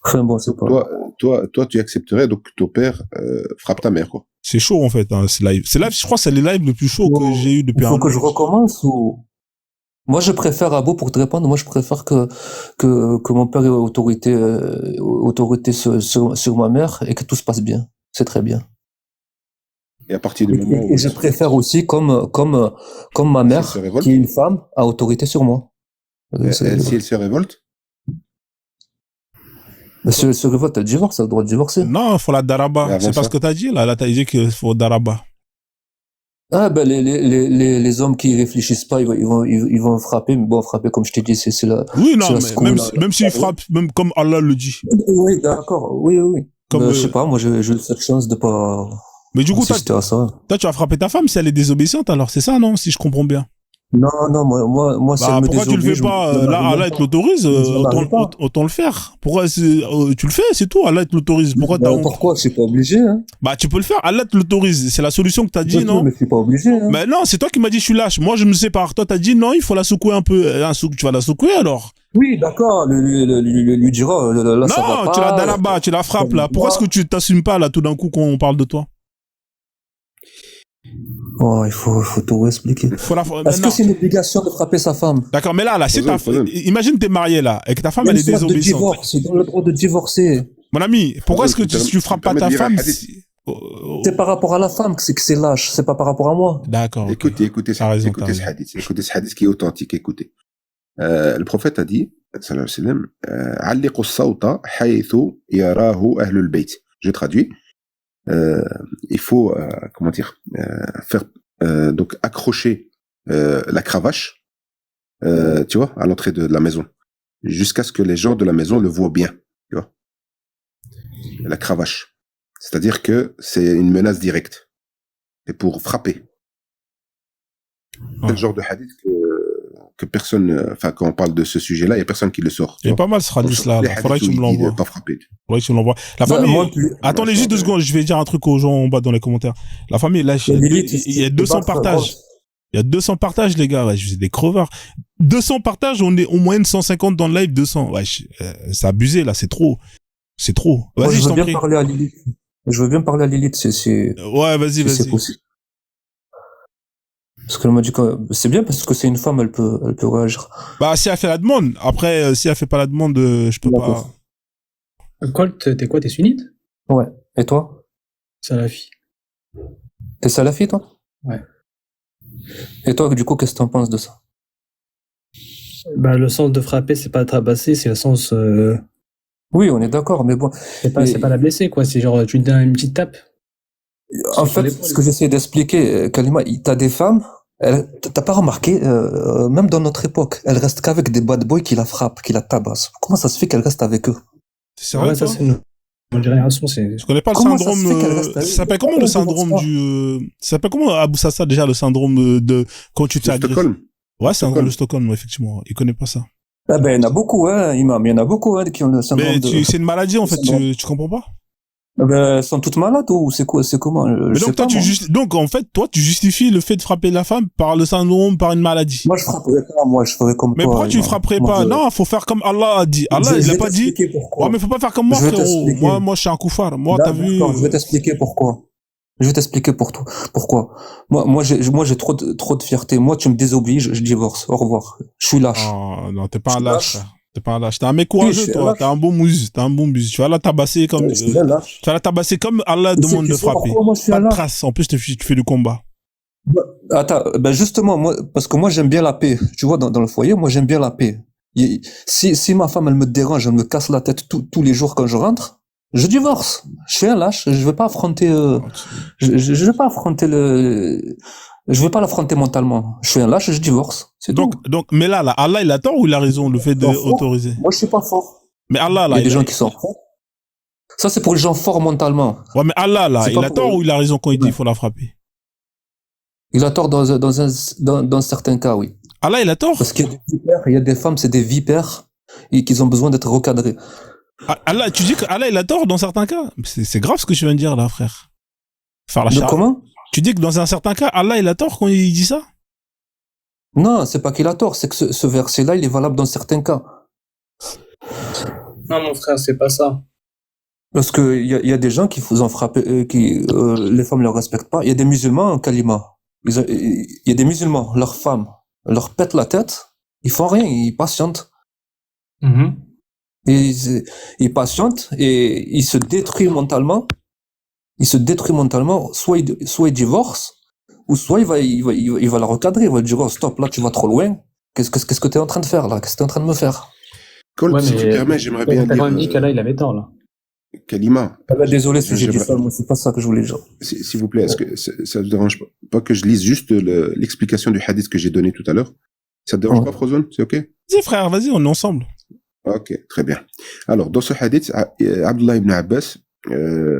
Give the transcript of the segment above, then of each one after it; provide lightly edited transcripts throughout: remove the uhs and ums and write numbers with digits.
Enfin bon, c'est pas. Toi, tu accepterais donc que ton père frappe ta mère, quoi. C'est chaud, en fait, hein, c'est live. C'est live, je crois que c'est les lives le plus chaud que j'ai eu depuis Il un faut an. que je recommence ou... Moi, je préfère, Abo, pour te répondre, moi, je préfère que mon père ait autorité sur ma mère et que tout se passe bien. C'est très bien. Et à partir du moment où Et je préfère aussi, comme ma mère, se révolte, qui est une femme, a autorité sur moi. si elle se révolte, Si elle se révolte, elle divorce, elle a le droit de divorcer. Non, il faut la daraba. C'est pas ce que t'as dit, là. Là, t'as dit qu'il faut daraba. Ah, ben, les hommes qui réfléchissent pas, ils vont frapper, mais bon, frapper, comme je t'ai dit, c'est la... Oui, non, c'est mais la même s'il frappe, même comme Allah le dit. Oui, d'accord, oui. Comme, Je sais pas, moi, j'ai eu cette chance de pas mais du coup, assister à ça. toi, tu vas frapper ta femme si elle est désobéissante, alors, c'est ça, non? Si je comprends bien. Non, moi, si Bah, elle me pourquoi tu le désobéit, fais pas? Là, Allah te l'autorise, autant le faire. Pourquoi tu le fais, c'est tout, Allah te l'autorise. Pourquoi t'as honte? Pourquoi? Je suis pas obligé, hein. Bah, tu peux le faire, Allah te l'autorise. C'est la solution que t'as dit, non? Mais je suis pas obligé, hein. Mais non, c'est toi qui m'as dit je suis lâche. Moi, je me sépare. Toi, t'as dit non, il faut la secouer un peu. Tu vas la secouer, alors? Oui, d'accord, lui dira, là, ça va Non, pas. tu la donnes là-bas, tu la frappes, là. Pourquoi est-ce que tu t'assumes pas, là, tout d'un coup, quand on parle de toi? Oh, il faut tout expliquer. Est-ce que c'est une obligation de frapper sa femme? D'accord, mais là, si imagine t'es marié, là, et que ta femme, elle est désobéissante. C'est dans le droit de divorcer. Mon ami, pourquoi est-ce que tu frappes pas ta femme? C'est par rapport à la femme que c'est lâche, c'est pas par rapport à moi. D'accord. Écoutez ce hadith. Écoutez ce hadith qui est authentique, écoutez. Le prophète a dit, sallallahu alayhi wa sallam, علقوا الصوت حيث يراه أهل البيت. Je traduis. Il faut, comment dire, faire, donc accrocher la cravache, tu vois, à l'entrée de la maison, jusqu'à ce que les gens de la maison le voient bien, tu vois. La cravache. C'est-à-dire que c'est une menace directe. C'est pour frapper. C'est le genre de hadith que personne, enfin, quand on parle de ce sujet-là, il n'y a personne qui le sort. Il y a pas mal ce hadith-là. Faudrait que tu me l'envoies. Pas frapper. Faudrait que tu me l'envoies. La famille. Attendez juste 2 secondes, je vais dire un truc aux gens en bas dans les commentaires. La famille, là, il y a 200 partages. Il y a 200 partages, les gars. Ouais, je faisais des crevards. 200 partages, on est en moyenne 150 dans le live, 200. Ouais, c'est abusé, là, c'est trop. C'est trop. Vas-y, je t'en prie. Je veux bien parler à Lilith, Ouais, vas-y. C'est possible. Parce qu'elle m'a dit que c'est bien parce que c'est une femme, elle peut réagir. Bah, si elle fait la demande. Après, si elle fait pas la demande, je peux pas. Colt, t'es quoi, t'es sunnite? Ouais. Et toi? Salafi. T'es salafi, toi? Ouais. Et toi, du coup, qu'est-ce que t'en penses de ça? Bah, le sens de frapper, c'est pas tabasser, c'est le sens. Oui, on est d'accord, mais bon. C'est pas la blesser, quoi. C'est genre, tu lui donnes une petite tape. En fait, ce que j'essaie d'expliquer, Kalima, t'as des femmes, t'as pas remarqué, même dans notre époque, elles restent qu'avec des bad boys qui la frappent, qui la tabassent. Comment ça se fait qu'elles restent avec eux? C'est vrai, ça, c'est une génération, c'est... Je connais pas le syndrome, ça s'appelle comment le syndrome ça s'appelle comment, Abou Sassa, déjà, le syndrome de, quand tu t'es agressé? Ouais, c'est un syndrome de Stockholm, effectivement. Il connaît pas ça. Ah ben, il y en a beaucoup, hein, Imam. Il y en a beaucoup, hein, qui ont le syndrome c'est une maladie, en fait. Tu comprends pas? Ben, elles sont toutes malades ou c'est comment? Mais donc en fait toi tu justifies le fait de frapper la femme par le syndrome, par une maladie. Moi je frapperais pas, moi je ferais comme mais pourquoi tu frapperais pas? Non, faut faire comme Allah a dit. Allah il a pas dit. Ouais, mais faut pas faire comme moi, frérot. Moi je suis un koufar. Moi t'as vu. Je vais t'expliquer pourquoi. Je vais t'expliquer pourquoi. Moi j'ai trop de fierté. Moi tu me désobéis, je divorce. Au revoir. Je suis lâche. Non, t'es pas un lâche. T'es pas un lâche. T'es un mec courageux, toi. T'es un bon muse. Tu vas la tabasser comme, tu vas la tabasser comme Allah demande de frapper. Pas de trace. En plus, tu fais du combat. Attends, justement, parce que moi, j'aime bien la paix. Tu vois, dans le foyer, moi, j'aime bien la paix. Si ma femme, elle me dérange, elle me casse la tête tous les jours quand je rentre, je divorce. Je suis un lâche. Je vais pas affronter, je vais pas affronter je vais pas l'affronter mentalement. Je suis un lâche, je divorce. C'est donc, mais là, Allah, il a tort ou il a raison, le fait d'autoriser? Moi, je suis pas fort. Mais Allah, là. Il y a des gens qui sont forts. Ça, c'est pour les gens forts mentalement. Ouais, mais Allah, là, il a tort ou il a raison quand il dit qu'il faut la frapper? Il a tort dans certains cas, oui. Allah, il a tort? Parce qu'il y a des vipères, il y a des femmes, c'est des vipères, et qu'ils ont besoin d'être recadrés. Allah, tu dis que Allah, il a tort dans certains cas? C'est grave ce que tu viens de dire, là, frère. Faire la charge. Comment? Tu dis que dans un certain cas, Allah, il a tort quand il dit ça? Non, c'est pas qu'il a tort, c'est que ce verset-là, il est valable dans certains cas. Non, mon frère, c'est pas ça. Parce que il y a des gens qui vous en frappent, les femmes ne leur respectent pas. Il y a des musulmans, Kalima. Il y a des musulmans, leurs femmes leur pètent la tête, ils font rien, ils patientent. Ils patientent et ils se détruisent mentalement. Soit ils divorcent, ou soit il va la recadrer, il va dire, oh, stop, là, tu vas trop loin. Qu'est-ce que t'es en train de faire, là? Qu'est-ce que t'es en train de me faire? Colt, si tu permets, j'aimerais bien dire... dit qu'Allah, il avait tort, là. Kalima. Désolé si j'ai dit ça, moi, c'est pas ça que je voulais dire. S'il vous plaît, est-ce que ça ne dérange pas que je lise juste l'explication du hadith que j'ai donné tout à l'heure? Ça te dérange pas, Frozone? C'est ok? Vas-y, frère, vas-y, on est ensemble. Ok, très bien. Alors, dans ce hadith, Abdullah ibn Abbas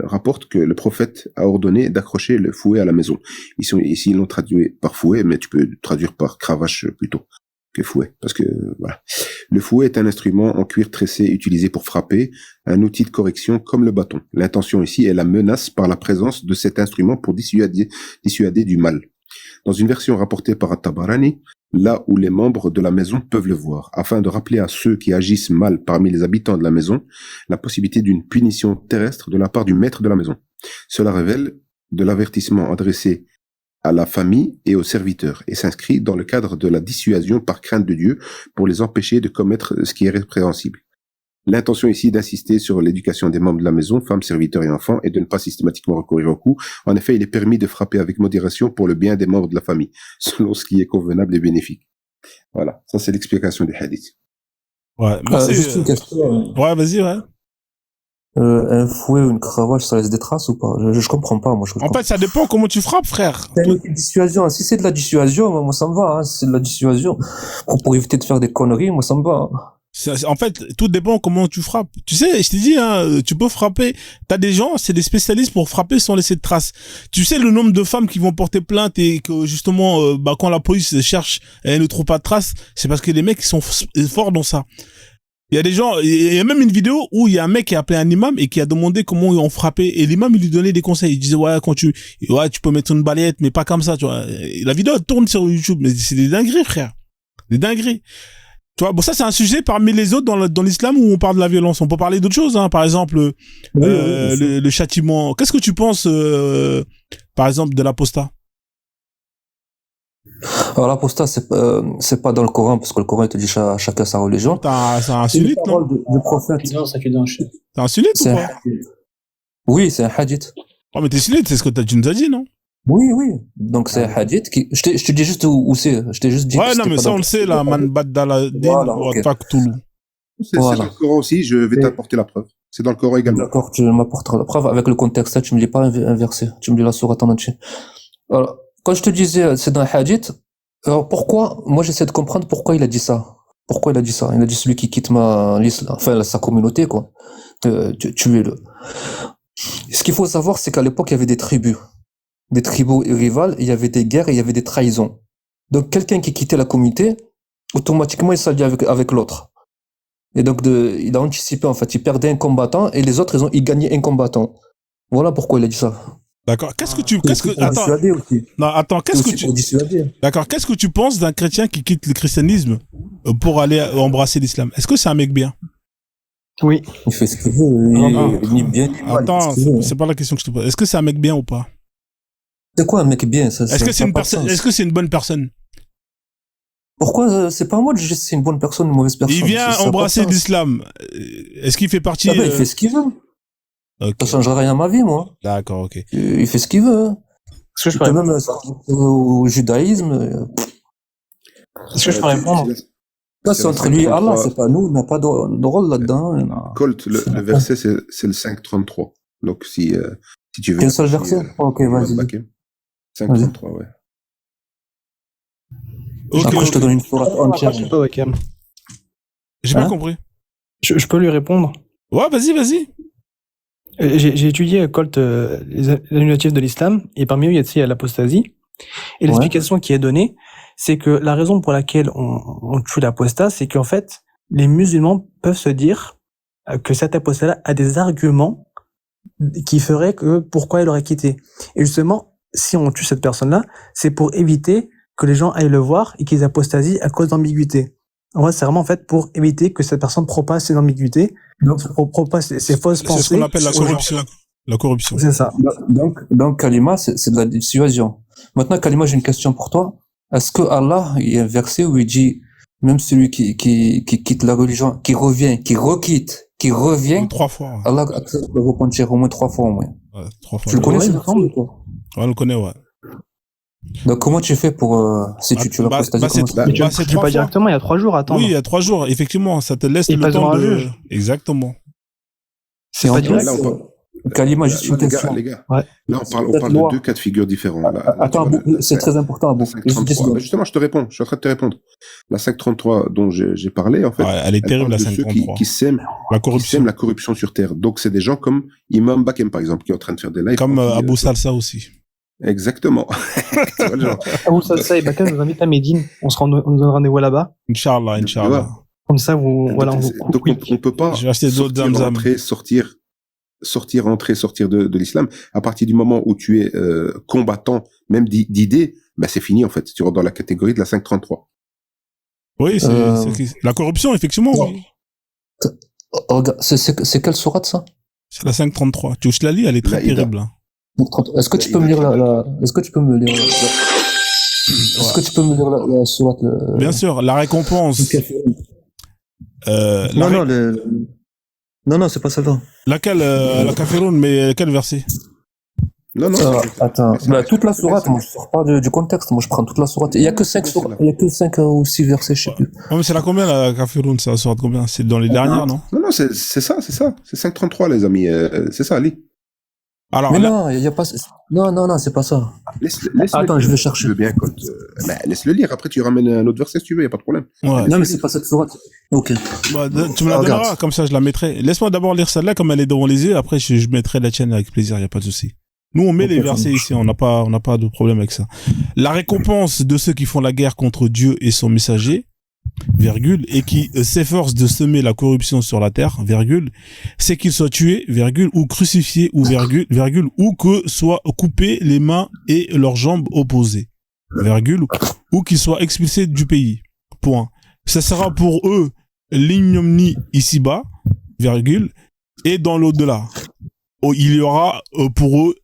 rapporte que le prophète a ordonné d'accrocher le fouet à la maison. Ici, ils l'ont traduit par fouet, mais tu peux traduire par cravache plutôt que fouet, parce que voilà. Le fouet est un instrument en cuir tressé utilisé pour frapper, un outil de correction comme le bâton. L'intention ici est la menace par la présence de cet instrument pour dissuader du mal. Dans une version rapportée par At-Tabarani, là où les membres de la maison peuvent le voir, afin de rappeler à ceux qui agissent mal parmi les habitants de la maison la possibilité d'une punition terrestre de la part du maître de la maison. Cela révèle de l'avertissement adressé à la famille et aux serviteurs et s'inscrit dans le cadre de la dissuasion par crainte de Dieu pour les empêcher de commettre ce qui est répréhensible. L'intention ici d'insister sur l'éducation des membres de la maison, femmes, serviteurs et enfants, et de ne pas systématiquement recourir au coup. En effet, il est permis de frapper avec modération pour le bien des membres de la famille, selon ce qui est convenable et bénéfique. Voilà, ça c'est l'explication du hadith. Ouais, merci. Juste une question. Ouais, vas-y, ouais. Un fouet ou une cravache, ça laisse des traces ou pas? Je comprends pas, moi. En fait, ça dépend comment tu frappes, frère. C'est une dissuasion. Si c'est de la dissuasion, moi, ça me va, hein. Si c'est de la dissuasion, pour éviter de faire des conneries, moi, ça me va, hein. En fait, tout dépend comment tu frappes. Tu sais, je t'ai dit, hein, tu peux frapper. T'as des gens, c'est des spécialistes pour frapper sans laisser de traces. Tu sais le nombre de femmes qui vont porter plainte et que justement, quand la police cherche, elle ne trouve pas de traces, c'est parce que les mecs ils sont forts dans ça. Il y a des gens, il y a même une vidéo où il y a un mec qui a appelé un imam et qui a demandé comment ils ont frappé et l'imam il lui donnait des conseils. Il disait tu peux mettre une balayette mais pas comme ça, tu vois. Et la vidéo elle tourne sur YouTube, mais c'est des dingueries, frère. Des dingueries. Tu vois, bon, ça, c'est un sujet parmi les autres dans l'islam où on parle de la violence. On peut parler d'autres choses, hein. Par exemple, le châtiment. Qu'est-ce que tu penses, par exemple, de l'apostat? Alors, l'apostat, c'est pas dans le Coran, parce que le Coran, il te dit chacun sa religion. C'est un sunnite, non? Le prophète. C'est un sunnite ou pas? Oui, c'est un hadith. Oh, mais t'es sunnite, c'est ce que tu nous as dit, non? Oui. Donc, c'est un hadith qui, je te dis juste où c'est. Je t'ai juste dit. Ouais, non, mais ça, on le sait, là, man baddala din wa taqtulu. C'est dans le Coran aussi, je vais t'apporter la preuve. C'est dans le Coran également. D'accord, tu m'apporteras la preuve. Avec le contexte, tu me lis pas un verset. Tu me lis la sourate en entier. Alors, quand je te disais, c'est dans un hadith, alors pourquoi, moi j'essaie de comprendre pourquoi il a dit ça. Pourquoi il a dit ça? Il a dit celui qui quitte l'islam, enfin, sa communauté, quoi. Tuez-le. Ce qu'il faut savoir, c'est qu'à l'époque, il y avait des tribus rivales, il y avait des guerres et il y avait des trahisons. Donc, quelqu'un qui quittait la communauté, automatiquement, il s'alliait avec l'autre. Et donc, il a anticipé, en fait, il perdait un combattant et les autres, ils gagnaient un combattant. Voilà pourquoi il a dit ça. D'accord. D'accord. Qu'est-ce que tu penses d'un chrétien qui quitte le christianisme pour aller embrasser l'islam? Est-ce que c'est un mec bien? Oui. Il fait ce qu'il veut, ni bien ni mal. Attends, c'est pas la question que je te pose. Est-ce que c'est un mec bien ou pas? C'est quoi un mec bien? Est-ce que c'est une bonne personne? Pourquoi c'est pas à moi de juger si c'est une bonne personne ou une mauvaise personne? Il vient embrasser l'islam. Est-ce qu'il fait partie? Il fait ce qu'il veut. Okay. Ça changera rien à ma vie, moi. D'accord, ok. Il fait ce qu'il veut. Est-ce que je peux répondre même au judaïsme. Est-ce que je peux répondre? Là, c'est entre lui et Allah, c'est pas nous, on n'a pas de rôle là-dedans. Colt, le verset, c'est le 5.33. Donc, si tu veux. Quel seul verset? Ok, vas-y. 5.33, ouais. Okay. Après, je te donne une sourate entière. J'ai pas compris. Je peux lui répondre? Ouais, vas-y. J'ai étudié, Colt, les annulatifs de l'islam, et parmi eux, il y a l'apostasie. Et l'explication qui est donnée, c'est que la raison pour laquelle on tue l'apostat, c'est qu'en fait, les musulmans peuvent se dire que cet apostat-là a des arguments qui feraient que pourquoi il aurait quitté. Et justement, si on tue cette personne-là, c'est pour éviter que les gens aillent le voir et qu'ils apostasient à cause d'ambiguïté. En vrai, c'est vraiment en fait pour éviter que cette personne propage ses ambiguïtés, propage ses fausses pensées. C'est ce qu'on appelle la corruption. La corruption. C'est ça. Donc Kalima, c'est de la dissuasion. Maintenant, Kalima, j'ai une question pour toi. Est-ce que Allah, il y a un verset où il dit, même celui qui quitte la religion, qui revient 3 fois. Ouais. Allah accepte de repentir au moins 3 fois au moins. Ouais, 3 fois. Tu le connais, ce verset ou quoi? Ouais, on le connaît, ouais. Donc comment tu fais pour si tu l'apostasie tu dis pas directement, il y a 3 jours, attends. Oui, il y a 3 jours, effectivement, ça te laisse le temps de... Exactement. C'est en plus... Kalima, juste une question. Les gars. Ouais. Là, on parle de 2 cas de figure différents. Là, attends, c'est très important, Abou. Justement, je te réponds. Je suis en train de te répondre. La 533 dont j'ai parlé, en fait, elle est terrible, la 533. Ceux qui sèment la corruption sur Terre. Donc, c'est des gens comme Imam Bakem, par exemple, qui est en train de faire des lives. Comme Abou Salsa aussi. Exactement. Abou Salsa et Bakem nous invitent à Médine. On donne rendez-vous là-bas. Inch'Allah. Comme ça, voilà. Donc, on peut pas sortir de l'islam. À partir du moment où tu es combattant, même d'idées, bah c'est fini en fait. Tu rentres dans la catégorie de la 533. Oui, c'est la corruption, effectivement. Oui. C'est quelle sourate ça? C'est la 533. Tu la lis, elle est très terrible. Est-ce que tu peux me lire Est-ce que tu peux me lire la sourate Bien sûr, la récompense. Non, c'est pas celle-là. Laquelle, la Kafirun, mais quel verset? Non. Attends, toute la sourate, moi je sors pas du contexte, moi je prends toute la sourate. Il y a que 5 ou 6 versets, je sais plus. Ouais, mais c'est la combien la Kafirun, c'est la sourate combien? C'est dans les dernières, non? Non, c'est ça. C'est 533, les amis. C'est ça, Ali. Alors, mais non, il y a pas. Non, c'est pas ça. Attends, je vais chercher. Je veux bien, laisse-le lire. Après, tu ramènes un autre verset si tu veux, y a pas de problème. Ouais. Non, mais c'est pas cette sourate. Ok. Tu me la donneras, comme ça je la mettrai. Laisse-moi d'abord lire celle-là, comme elle est devant les yeux. Après, je mettrai la tienne avec plaisir. Y a pas de souci. Nous, on met les versets ici. On n'a pas de problème avec ça. La récompense de ceux qui font la guerre contre Dieu et son messager, virgule, et qui s'efforcent de semer la corruption sur la terre, virgule, c'est qu'ils soient tués, virgule, ou crucifiés, ou virgule, ou que soient coupées les mains et leurs jambes opposées, virgule, ou qu'ils soient expulsés du pays. Point. Ça sera pour eux l'ignominie ici-bas, virgule, et dans l'au-delà. Il y aura pour eux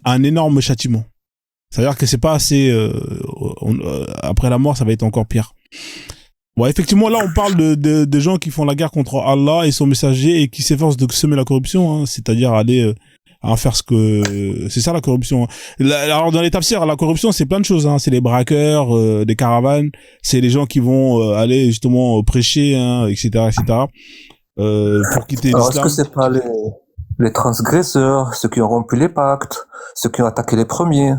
un énorme châtiment. C'est-à-dire que c'est pas assez... après la mort, ça va être encore pire. Ouais, effectivement, là, on parle de gens qui font la guerre contre Allah et son messager et qui s'efforcent de semer la corruption, hein, c'est-à-dire aller à faire ce que... C'est ça, la corruption. Alors, dans les tafsirs, la corruption, c'est plein de choses, hein. C'est les braqueurs, des caravanes, c'est les gens qui vont aller, justement, prêcher, hein, etc., pour quitter l'islam. Alors, est-ce que c'est pas les transgresseurs, ceux qui ont rompu les pactes, ceux qui ont attaqué les premiers?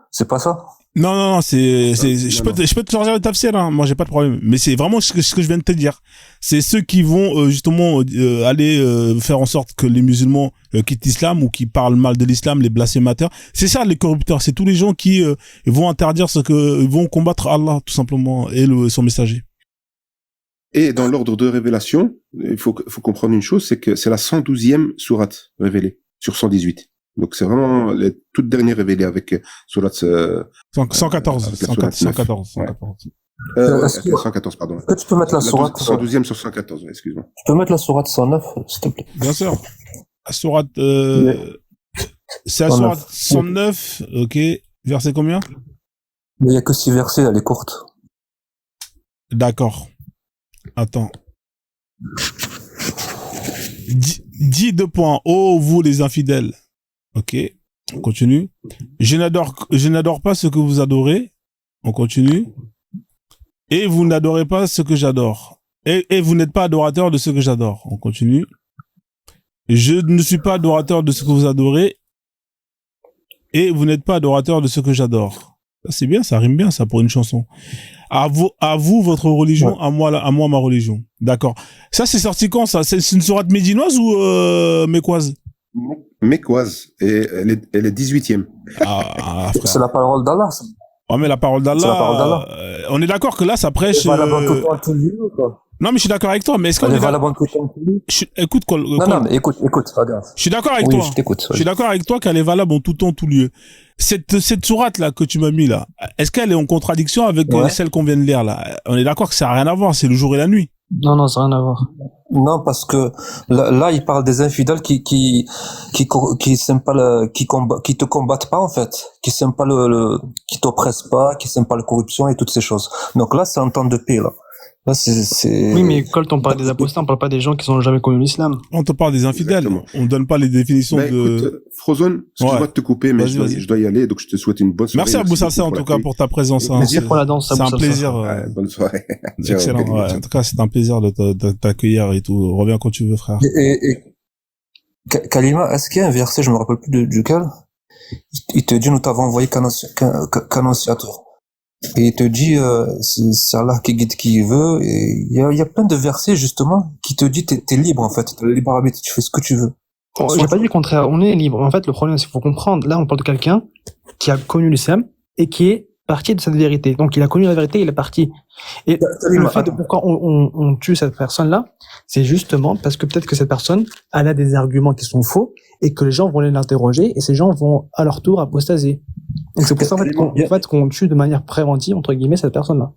C'est pas ça? Non, je peux te sortir le tafsir, hein. Moi, j'ai pas de problème. Mais c'est vraiment ce que je viens de te dire. C'est ceux qui vont, justement, aller faire en sorte que les musulmans quittent l'islam ou qui parlent mal de l'islam, les blasphémateurs. C'est ça, les corrupteurs. C'est tous les gens qui vont interdire vont combattre Allah, tout simplement, et son messager. Et dans l'ordre de révélation, il faut comprendre une chose, c'est que c'est la 112e sourate révélée sur 118. Donc c'est vraiment les toutes dernières révélées avec sourate 114. 114, pardon. Est-ce que tu peux mettre la sourate 112e sur 114, excuse-moi. Tu peux mettre la sourate 109, s'il te plaît. Bien sûr. La sourate c'est la sourate 109, OK. Verset combien? Mais il y a que 6 versets, elle est courte. D'accord. Attends. Dis 2 points. Oh, vous les infidèles. Ok, on continue. Je n'adore pas ce que vous adorez. On continue. Et vous n'adorez pas ce que j'adore. Et vous n'êtes pas adorateur de ce que j'adore. On continue. Je ne suis pas adorateur de ce que vous adorez. Et vous n'êtes pas adorateur de ce que j'adore. C'est bien, ça rime bien, ça, pour une chanson. À vous votre religion, ouais. à moi ma religion. D'accord. Ça, c'est sorti quand, ça? C'est une sourate médinoise ou mécoise? Mécoise, et elle est 18e. C'est la parole d'Allah, ça. Oh, mais la parole d'Allah, on est d'accord que là, ça prêche... Non, mais je suis d'accord avec toi, mais est-ce qu'on est valable Écoute, non, mais écoute, regarde. Je suis d'accord avec toi. Je t'écoute. Je suis d'accord avec toi qu'elle est valable en tout temps, tout lieu. Cette sourate là que tu m'as mis là, est-ce qu'elle est en contradiction avec celle qu'on vient de lire là? On est d'accord que ça n'a rien à voir, c'est le jour et la nuit. Non, ça n'a rien à voir. Non, parce que là, il parle des infidèles qui s'aiment pas qui te combattent pas en fait, qui s'aiment pas qui t'oppressent pas, qui s'aiment pas la corruption et toutes ces choses. Donc là, c'est un temps de paix là. Là, c'est... Oui, mais Colt, on parle des apostats, on parle pas des gens qui n'ont jamais connu l'islam. On te parle des infidèles. Exactement. On donne pas les définitions de... Écoute, Frozone, excuse-moi de te couper, mais je dois y aller, donc je te souhaite une bonne soirée. Merci à Boussassa, en tout cas, pour ta présence. Merci pour la danse. C'est un plaisir. Bonne soirée. Excellent. En tout cas, c'est un plaisir de t'accueillir et tout. Reviens quand tu veux, frère. Et Kalima, est-ce qu'il y a un verset, je me rappelle plus duquel, il te dit, nous t'avons envoyé qu'annonciateur. Et il te dit, c'est Allah qui guide qui il veut. Et il y a plein de versets, justement, qui te dit, t'es libre, en fait. T'es libre arbitre, tu fais ce que tu veux. J'ai pas dit le contraire. On est libre. En fait, le problème, c'est qu'il faut comprendre. Là, on parle de quelqu'un qui a connu l'islam et qui est parti de cette vérité. Donc, il a connu la vérité, il est parti. Et le fait de pourquoi on tue cette personne-là, c'est justement parce que peut-être que cette personne, elle a des arguments qui sont faux et que les gens vont l'interroger et ces gens vont, à leur tour, apostasier. Donc c'est pour ça en fait, qu'on tue de manière préventive, entre guillemets, cette personne-là.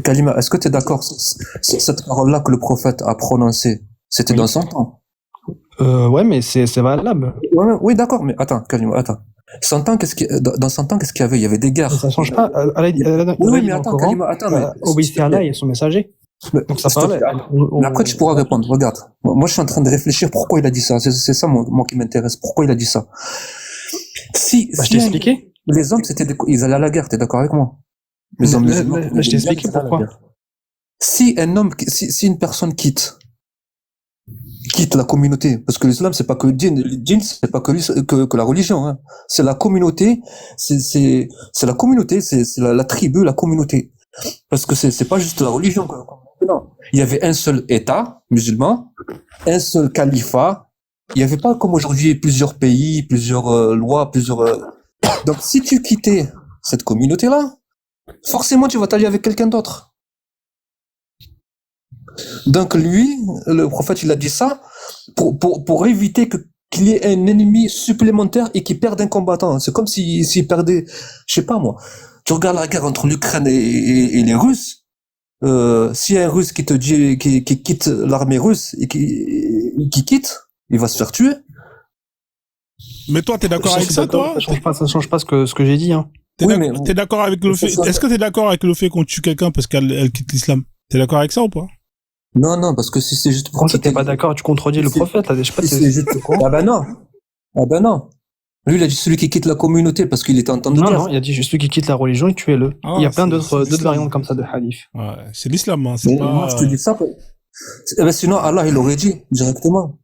Kalima, est-ce que tu es d'accord? Cette parole-là que le prophète a prononcée, c'était dans son temps. Ouais, mais c'est valable. Oui, d'accord, mais attends, Kalima, attends. Dans 100 ans, qu'est-ce qu'il y avait? Il y avait des guerres. Ça change pas. Oui, mais attends, Kalima, attends. Obéissez à Allah et son messager. Donc ça parle. Mais après, tu pourras répondre. Regarde. Moi, je suis en train de réfléchir pourquoi il a dit ça. C'est ça, moi, qui m'intéresse. Pourquoi il a dit ça? Je t'ai expliqué. Les hommes, ils allaient à la guerre, t'es d'accord avec moi? Les hommes musulmans. Là, je t'ai expliqué pourquoi. Si une personne quitte la communauté, parce que l'islam, c'est pas que le djinn, c'est pas que la religion, hein. C'est la communauté, c'est la communauté, c'est la tribu, la communauté. Parce que c'est pas juste la religion, quoi. Non. Il y avait un seul État musulman, un seul califat. Il y avait pas comme aujourd'hui plusieurs pays, plusieurs lois, Donc si tu quittais cette communauté-là, forcément tu vas t'allier avec quelqu'un d'autre. Donc lui, le prophète, il a dit ça pour éviter qu'il y ait un ennemi supplémentaire et qu'il perde un combattant. C'est comme s'il perdait, je sais pas moi. Tu regardes la guerre entre l'Ukraine et les Russes. S'il y a un Russe qui te dit qui quitte l'armée russe et qui quitte, il va se faire tuer. Mais toi, t'es d'accord avec ça, toi? Ça change pas ce que j'ai dit, hein. T'es d'accord avec le fait? Est-ce que t'es d'accord avec le fait qu'on tue quelqu'un parce qu'elle quitte l'islam? T'es d'accord avec ça ou pas? Non, parce que si c'est juste pour... Si t'es pas d'accord, tu contredis le prophète, là, je sais pas si c'est juste Ah ben non. Lui, il a dit celui qui quitte la communauté parce qu'il était en temps de guerre. Non, il a dit celui qui quitte la religion et tuez-le. Il y a plein d'autres variantes comme ça de hadith. Ouais, c'est l'islam, hein, c'est pas... Moi, je te dis ça. Sinon, Allah, il aurait dit directement.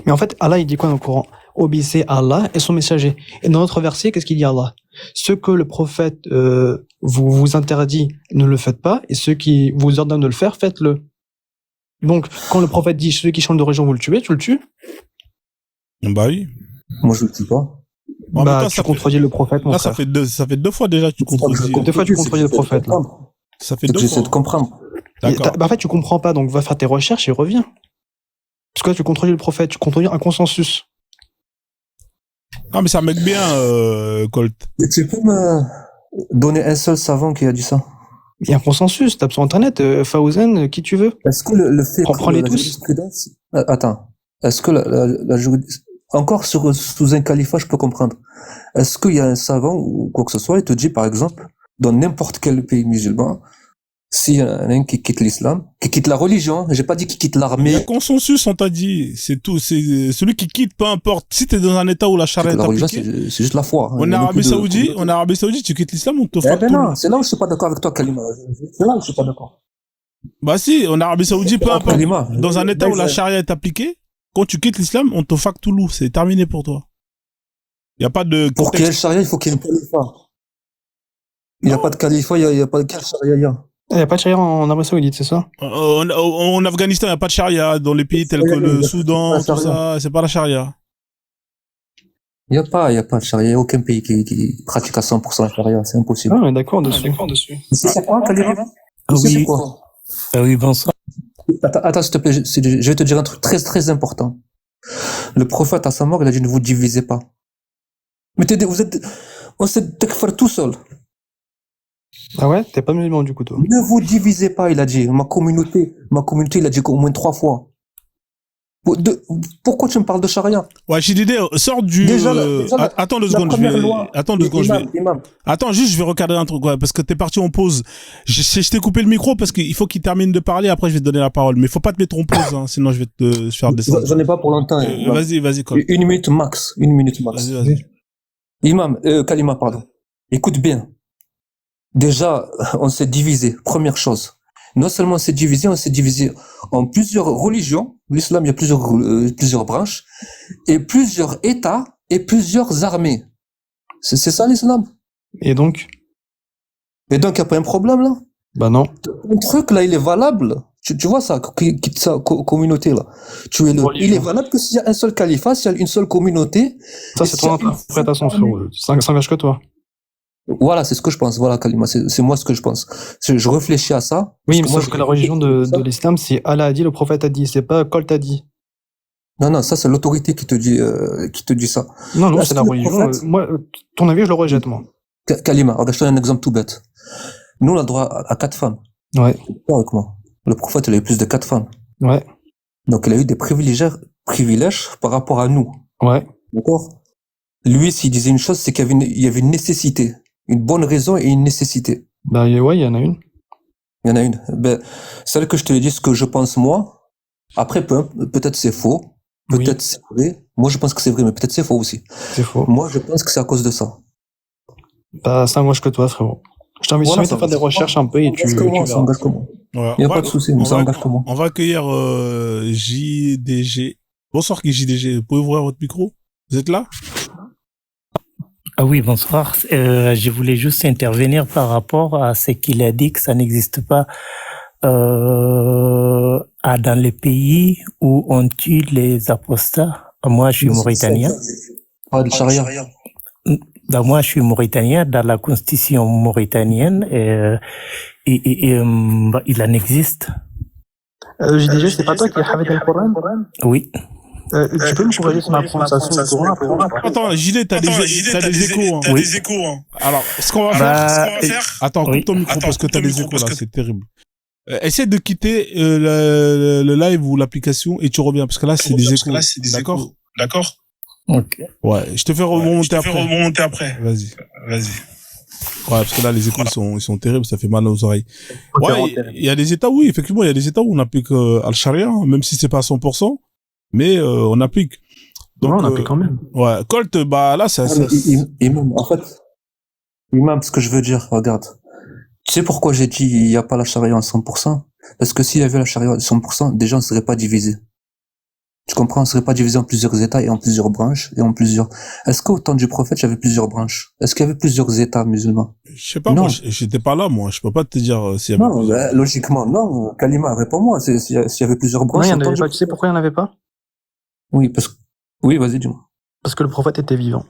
Mais en fait, Allah, il dit quoi dans le Coran? Obéissez à Allah et son messager. Et dans notre verset, qu'est-ce qu'il dit Allah? Ce que le prophète vous interdit, ne le faites pas, et ceux qui vous ordonnent de le faire, faites-le. Donc, quand le prophète dit celui qui change de religion, vous le tuez, tu le tues? Bah oui. Moi, je le tue pas. Tu contredis le prophète, mon frère. Ça fait deux fois déjà que tu contredis. Deux fois, tu contredis le prophète, là. Ça fait deux fois. J'essaie de comprendre. En fait, tu comprends pas, donc va faire tes recherches et reviens. Parce que là, tu contredis le prophète, tu contredis un consensus. Ah, mais ça m'aide bien, Colt. Et tu peux me donner un seul savant qui a dit ça? Il y a un consensus, tape sur Internet, Fawzan, qui tu veux. Est-ce que le fait que la jurisprudence... Attends. Est-ce que la jurisprudence... Encore sous un califat, je peux comprendre. Est-ce qu'il y a un savant ou quoi que ce soit, il te dit, par exemple, dans n'importe quel pays musulman, s'il y en a un qui quitte l'islam, qui quitte la religion, j'ai pas dit qu'il quitte l'armée. Il y a consensus, on t'a dit, c'est tout. C'est celui qui quitte, peu importe. Si t'es dans un état où la charia est appliquée. C'est juste la foi. En Arabie Saoudite, tu quittes l'islam, on te fait tout. Non, c'est là où je suis pas d'accord avec toi, Kalima. C'est là où je suis pas d'accord. Bah si, en Arabie Saoudite, peu importe. Dans un état où la charia est appliquée, quand tu quittes l'islam, on te fac tout loup. C'est terminé pour toi. Il y a pas de pour qu'il y ait le charia, il faut qu'il y ait un califat. Il n'y a pas de califat, il y a pas de charia. Il n'y a pas de charia en Arabie Saoudite, c'est ça? En Afghanistan, il n'y a pas de charia. Dans les pays tels que le Soudan, tout ça, c'est pas la charia. Il y a pas de charia. Il n'y a aucun pays qui pratique à 100% la charia. C'est impossible. Ah, on est d'accord dessus. C'est quoi, Kalima? Oui. Quoi Oui, bonsoir. Attends, s'il te plaît, je vais te dire un truc très, très important. Le prophète, à sa mort, il a dit ne vous divisez pas. Mais on s'est découvert tout seul. Ah ouais? T'es pas musulman du coup, toi? Ne vous divisez pas, il a dit. Ma communauté, il a dit au moins 3 fois. Pourquoi tu me parles de charia? Ouais, JDD, sors du... Attends 2 secondes, Attends 2 secondes, Attends, juste, je vais regarder un truc, ouais, parce que t'es parti en pause. Je t'ai coupé le micro parce qu'il faut qu'il termine de parler, après je vais te donner la parole. Mais faut pas te mettre en pause, hein, sinon je vais te faire descendre. J'en ai pas pour longtemps. Vas-y, quoi. 1 minute max. 1 minute max. Vas-y. Imam, Kalima, pardon. Écoute bien. Déjà, on s'est divisé. Première chose. Non seulement on s'est divisé en plusieurs religions. L'islam, il y a plusieurs branches et plusieurs États et plusieurs armées. C'est ça l'islam. Et donc, il n'y a pas un problème là? Bah non. Un truc là, il est valable. Tu vois ça, sa communauté là. Il est valable que s'il y a un seul califat, s'il y a une seule communauté. Ça, c'est ton interprétation, frérot. Ça n'engage que toi. Voilà, c'est ce que je pense. Voilà, Kalima, c'est moi ce que je pense. Je réfléchis à ça. Oui, mais sauf que la religion de l'islam, c'est Allah a dit, le prophète a dit, c'est pas Colt a dit. Non, ça c'est l'autorité qui te dit ça. Non, c'est la religion. Moi, ton avis, je le rejette, moi. Kalima, regarde, je te donne un exemple tout bête. Nous, on a droit à 4 femmes. Ouais. Avec moi. Le prophète, il a eu plus de 4 femmes. Ouais. Donc, il a eu des privilèges par rapport à nous. Ouais. D'accord? Lui, s'il disait une chose, c'est qu'il y avait une nécessité. Une bonne raison et une nécessité. Bah, ouais, il y en a une. Il y en a une. Ben, celle que je te dis, ce que je pense moi. Après, peut-être c'est faux. Peut-être c'est vrai. Moi, je pense que c'est vrai, mais peut-être c'est faux aussi. C'est faux. Moi, je pense que c'est à cause de ça. Bah, ça engage que toi, frérot. Je t'invite à faire des recherches un peu et tu verras. Ça engage comment. Il n'y a pas de souci, mais ça engage comment. On va accueillir JDG. Bonsoir, JDG. Vous pouvez ouvrir votre micro? Vous êtes là? Ah oui, bonsoir. Je voulais juste intervenir par rapport à ce qu'il a dit que ça n'existe pas dans les pays où on tue les apostats. Moi, je suis mauritanien. Pas de charia. Moi, je suis mauritanien. Dans la constitution mauritanienne, il en existe. JDG, c'est pas toi qui as Hafid al-Coran? Oui. Tu peux me corriger sur ma prononciation du Coran? Attends, JD, t'as des échos. Oui. Alors, ce qu'on va faire... Attends, coupe ton micro parce que t'as des échos là, c'est terrible. Essaie de quitter le live ou l'application et tu reviens parce que là, c'est des échos. D'accord? Ok. Ouais, je te fais remonter après. Vas-y. Ouais, parce que là, les échos, ils sont terribles, ça fait mal aux oreilles. Ouais, il y a des États, oui, effectivement, il y a des États où on applique Al-Sharia, même si c'est pas à 100%, mais on applique. Donc, on applique quand même. Ouais, Colt, bah là, ça... Imam, en fait, Imam, ce que je veux dire, regarde. Tu sais pourquoi j'ai dit il n'y a pas la charia à 100%? Parce que s'il y avait la charia à 100%, déjà on ne serait pas divisé. Tu comprends? On ne serait pas divisé en plusieurs États et en plusieurs branches et en plusieurs... Est-ce qu'au temps du prophète, il y avait plusieurs branches? Est-ce qu'il y avait plusieurs États musulmans? Je sais pas, non. Moi, j'étais pas là, moi. Je peux pas te dire s'il y avait plusieurs... logiquement, non. Kalima, réponds-moi. S'il y avait plusieurs branches... Non, il n'y en avait pas. Tu sais pourquoi il n'y en avait pas? Oui, Oui, vas-y, dis-moi. Parce que le prophète était vivant.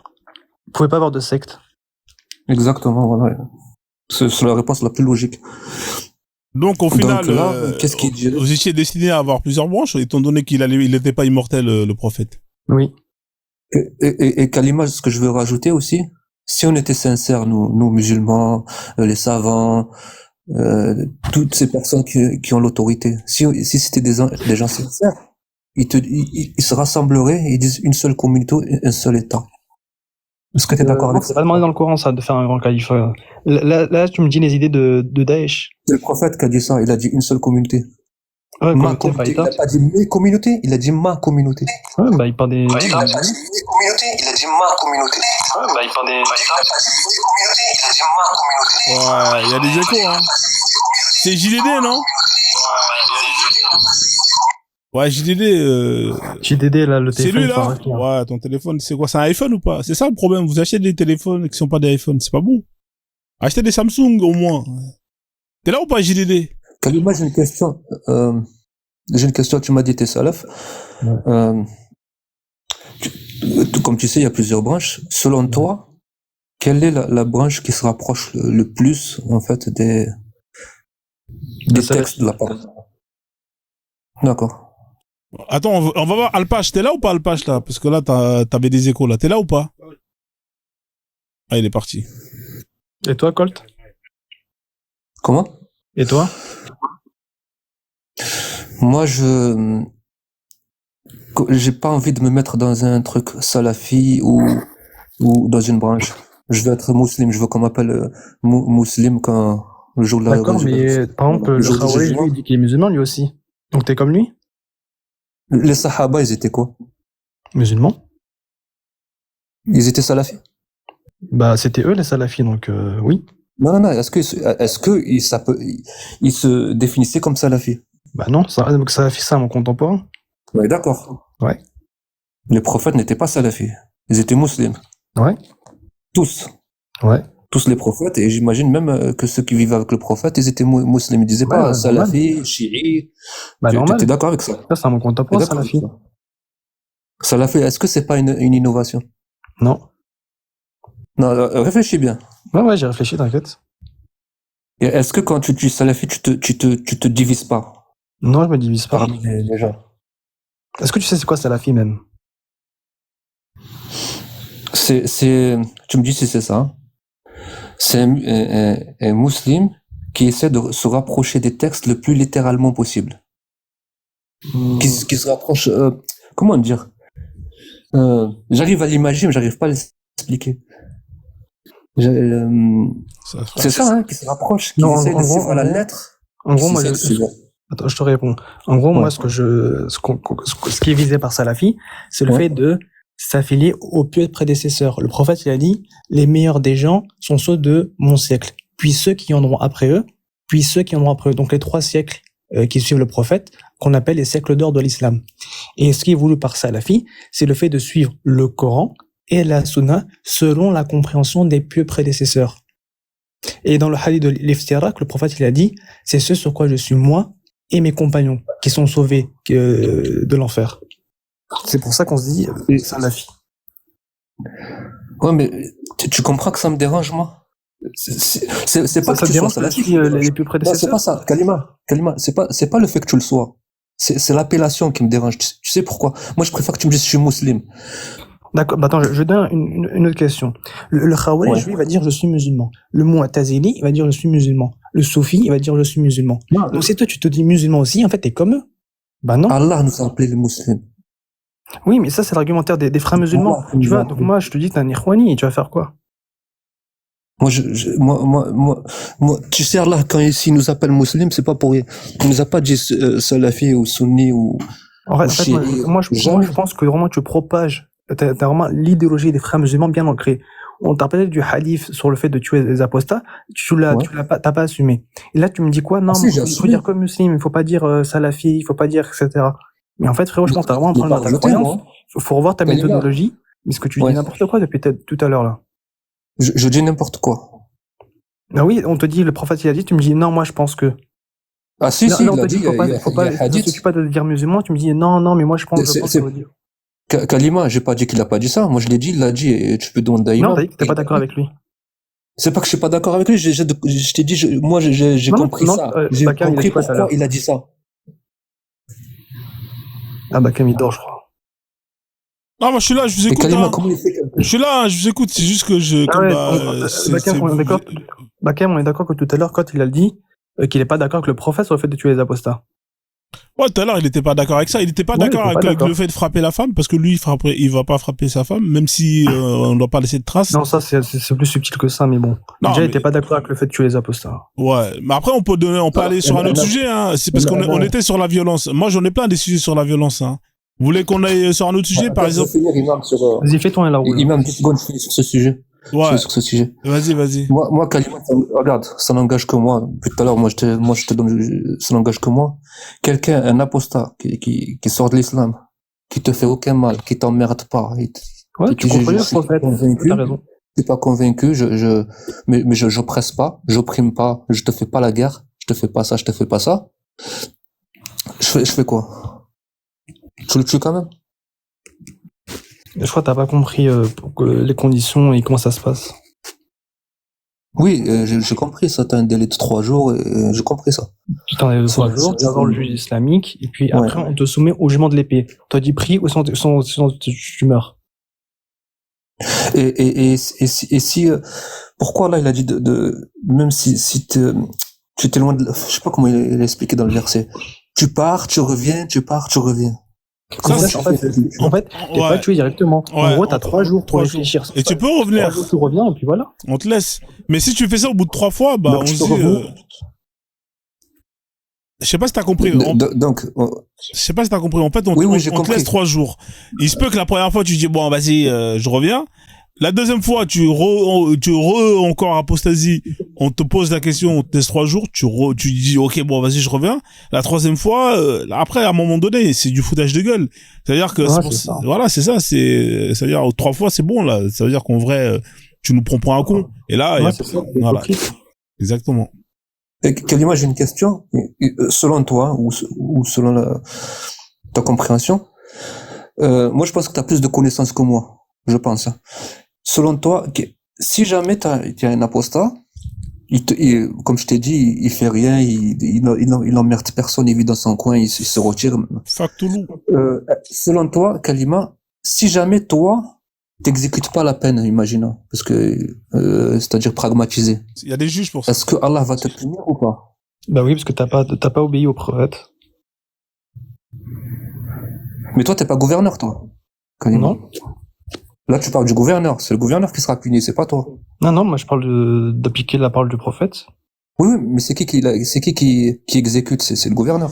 Il ne pouvait pas avoir de secte. Exactement, voilà. C'est la réponse la plus logique. Donc, au final, qu'est-ce qu'il dit? Vous étiez destiné à avoir plusieurs branches, étant donné qu'il n'était pas immortel, le prophète. Oui. Et Kalima, ce que je veux rajouter aussi, si on était sincères, nous musulmans, les savants, toutes ces personnes qui ont l'autorité, si c'était des gens sincères, ils se rassembleraient et ils disent une seule communauté, un seul État. Est-ce que tu es d'accord avec ça? C'est pas demandé dans le Coran, ça, de faire un grand califat. Là, tu me dis les idées de Daesh. C'est le prophète qui a dit ça, il a dit une seule communauté. Ouais, ma communauté. Il n'a pas dit mes communautés, il a dit ma communauté. Ouais, bah, il parle des... Il n'a pas dit mes communautés, il a dit ma communauté. Ouais, bah, il parle des... Il n'a pas dit mes communautés, il a dit ma communauté. Ouais, il y a des échos, hein. C'est JDD, non? Ouais, JDD, là, le téléphone. C'est lui, là? Ouais, ton téléphone, c'est quoi? C'est un iPhone ou pas? C'est ça le problème. Vous achetez des téléphones qui sont pas des iPhones. C'est pas bon. Achetez des Samsung, au moins. T'es là ou pas, JDD? Kalima, j'ai une question. Tu m'as dit t'es salaf. Ouais. Comme tu sais, il y a plusieurs branches. Selon toi, quelle est la branche qui se rapproche le plus, en fait, des textes de la parole? D'accord. Attends, on va voir Alpache. T'es là ou pas, Alpache, là? Parce que là, t'avais des échos, là. T'es là ou pas? Ah, il est parti. Et toi, Colt? Comment? Et toi? Moi, j'ai pas envie de me mettre dans un truc salafi ou dans une branche. Je veux être musulman, je veux qu'on m'appelle musulman quand le jour de la D'accord, mais par exemple, le Khawarij, lui, il dit qu'il est musulman, lui aussi. Donc t'es comme lui? Les Sahaba, ils étaient quoi? Musulmans? Ils étaient salafis? Bah, c'était eux les salafis, donc oui. Non, est-ce que ils se définissaient comme salafis? Bah non, salafi, c'est mon contemporain. Ouais, d'accord. Ouais. Les prophètes n'étaient pas salafis. Ils étaient musulmans. Ouais. Tous. Ouais. Tous les prophètes, et j'imagine même que ceux qui vivaient avec le prophète, ils étaient musulmans. Ils disaient pas salafi, chiites. Bah normal. Tu es d'accord avec ça? Ça, c'est mon contemporain, salafi. Salafi, est-ce que c'est pas une innovation? Non. Non, réfléchis bien. Ouais, j'ai réfléchi, t'inquiète. Et est-ce que quand tu dis salafi, tu te divises pas? Non, je me divise pas. Parmi les gens. Est-ce que tu sais c'est quoi salafi même? Tu me dis si c'est ça. C'est un musulman qui essaie de se rapprocher des textes le plus littéralement possible. Qui se rapproche, comment dire? J'arrive à l'imaginer, mais j'arrive pas à l'expliquer. C'est ça, hein, qui se rapproche, qui essaie de suivre à la lettre. En gros, moi, attends, je te réponds. En gros, moi, ce qui est visé par salafi, c'est le fait de s'affilier aux pieux prédécesseurs. Le prophète, il a dit, les meilleurs des gens sont ceux de mon siècle, puis ceux qui viendront après eux, puis ceux qui viendront après eux. Donc les 3 siècles qui suivent le prophète, qu'on appelle les siècles d'or de l'islam. Et ce qui est voulu par salafi, c'est le fait de suivre le Coran et la Sunna selon la compréhension des pieux prédécesseurs. Et dans le hadith de l'Iftirak, le prophète, il a dit, c'est ce sur quoi je suis moi et mes compagnons qui sont sauvés de l'enfer. C'est pour ça qu'on se dit salafi. Ouais, mais tu comprends que ça me dérange, moi? C'est pas ça que tu sois salafi. Les plus prédécesseurs. C'est pas ça, Kalima, c'est pas le fait que tu le sois. C'est l'appellation qui me dérange. Tu sais pourquoi? Moi, je préfère que tu me dises je suis musulman. D'accord, bah attends, je donne une autre question. Le Khawarij, lui, il va dire je suis musulman. Le Mu'tazili, il va dire je suis musulman. Le Soufi, il va dire je suis musulman. Non, donc si toi tu te dis musulman aussi, en fait t'es comme eux. Bah non. Allah nous a appelés les musulmans. Oui, mais ça c'est l'argumentaire des frères musulmans. Allah, tu vois, donc moi je te dis t'es un Ikhwani et tu vas faire quoi? Moi, tu sais, Allah, quand il nous appelle musulmans, c'est pas pour rien. Il nous a pas dit salafi ou sunni ou. En fait, moi, je pense que vraiment tu propages. T'as vraiment l'idéologie des frères musulmans bien ancrée. On t'a parlé du hadith sur le fait de tuer les apostats, t'as pas assumé. Et là, tu me dis quoi? Non, il faut dire comme musulman, il faut pas dire salafi, il faut pas dire, etc. Mais en fait, frérot, je pense que t'as vraiment un problème dans ta croyance. Faut revoir ta méthodologie. Mais ce que tu dis n'importe quoi depuis tout à l'heure, là. Je dis n'importe quoi. Ah oui, on te dit, le prophète, il a dit, tu me dis, non, moi, je pense que. Ah si, là, on te dit, faut pas te dire musulman, tu me dis, non, mais moi, je pense que ça veut dire. Kalima, j'ai pas dit qu'il a pas dit ça. Moi, je l'ai dit, il l'a dit, et tu peux demander. Non, t'as dit que t'es pas d'accord avec lui. C'est pas que je suis pas d'accord avec lui, je t'ai dit, j'ai compris ça. J'ai compris pourquoi il a dit ça. Ah, Bakam, il dort, je crois. Ah, moi, je suis là, je vous écoute. Kalima, comment il fait je suis là, je vous écoute, c'est juste que je. Bakam, on est d'accord que tout à l'heure, quand il a dit qu'il est pas d'accord avec le prophète sur le fait de tuer les apostats. Ouais, tout à l'heure, il était pas d'accord avec ça. Il était pas d'accord avec le fait de frapper la femme, parce que lui, il va pas frapper sa femme, même si on doit pas laisser de traces. Non, ça, c'est plus subtil que ça, mais bon. Non, déjà, il était pas d'accord avec le fait de tuer les apostats. Ouais. Mais après, on peut aller sur un autre sujet, hein. C'est parce qu'on était sur la violence. Moi, j'en ai plein des sujets sur la violence, hein. Vous voulez qu'on aille sur un autre sujet, par exemple? Vas-y, fais-toi la roue. Imam, 10 secondes, je finis sur ce sujet. Ouais. Sur ce sujet. Vas-y. Moi, Kalima, regarde, ça n'engage que moi. Depuis tout à l'heure, je te donne, ça n'engage que moi. Quelqu'un, un apostat, qui sort de l'islam, qui te fait aucun mal, qui t'emmerde pas. Tu comprends le prophète. T'as raison. Je suis pas convaincu, mais je presse pas, j'opprime pas, je te fais pas la guerre, je te fais pas ça, je te fais pas ça. Je fais quoi? Tu le tues quand même? Je crois que t'as pas compris les conditions et comment ça se passe. Oui, j'ai compris ça. T'as un délai de 3 jours. J'ai compris ça. Tu t'en as de 3 jours. Tu vas voir le juge islamique et puis après on te soumet au jugement de l'épée. Toi dis prie ou sinon tu meurs. Et si pourquoi là il a dit de même si tu t'es loin de, je sais pas comment il a expliqué dans le verset. Tu pars, tu reviens, tu pars, tu reviens. En fait, t'es pas tué directement. En gros, t'as 3 jours pour réfléchir. Et tu peux revenir. 3 jours, tu reviens, et puis voilà. On te laisse. Mais si tu fais ça au bout de 3 fois, bah, donc, on se dit, je sais pas si t'as compris. Je sais pas si t'as compris. En fait, on te laisse 3 jours. Il se peut que la première fois, tu dis, bon, vas-y, je reviens. La deuxième fois, tu encore apostasie, on te pose la question, on te laisse 3 jours, tu dis, ok, bon, vas-y, je reviens. La troisième fois, après, à un moment donné, c'est du foutage de gueule. C'est-à-dire que, voilà, c'est ça, c'est-à-dire, 3 fois, c'est bon, là. Ça veut dire qu'en vrai, tu nous prends pour un con. Et là, voilà. Exactement. Kalima, j'ai une question. Selon toi, ou selon ta compréhension, moi, je pense que tu as plus de connaissances que moi. Je pense. Selon toi, si jamais il y a un apostat, comme je t'ai dit, il fait rien, il n'emmerde personne, il vit dans son coin, il se retire. Selon toi, Kalima, si jamais toi, t'exécutes pas la peine, imaginons, parce que, c'est-à-dire pragmatiser. Il y a des juges pour ça. Est-ce que Allah va te punir ou pas? Bah oui, parce que t'as pas obéi au prophète. Mais toi, t'es pas gouverneur, toi, Kalima. Non. Là, tu parles du gouverneur. C'est le gouverneur qui sera puni, c'est pas toi. Non, moi, je parle d'appliquer la parole du prophète. Oui, mais c'est qui exécute? C'est le gouverneur.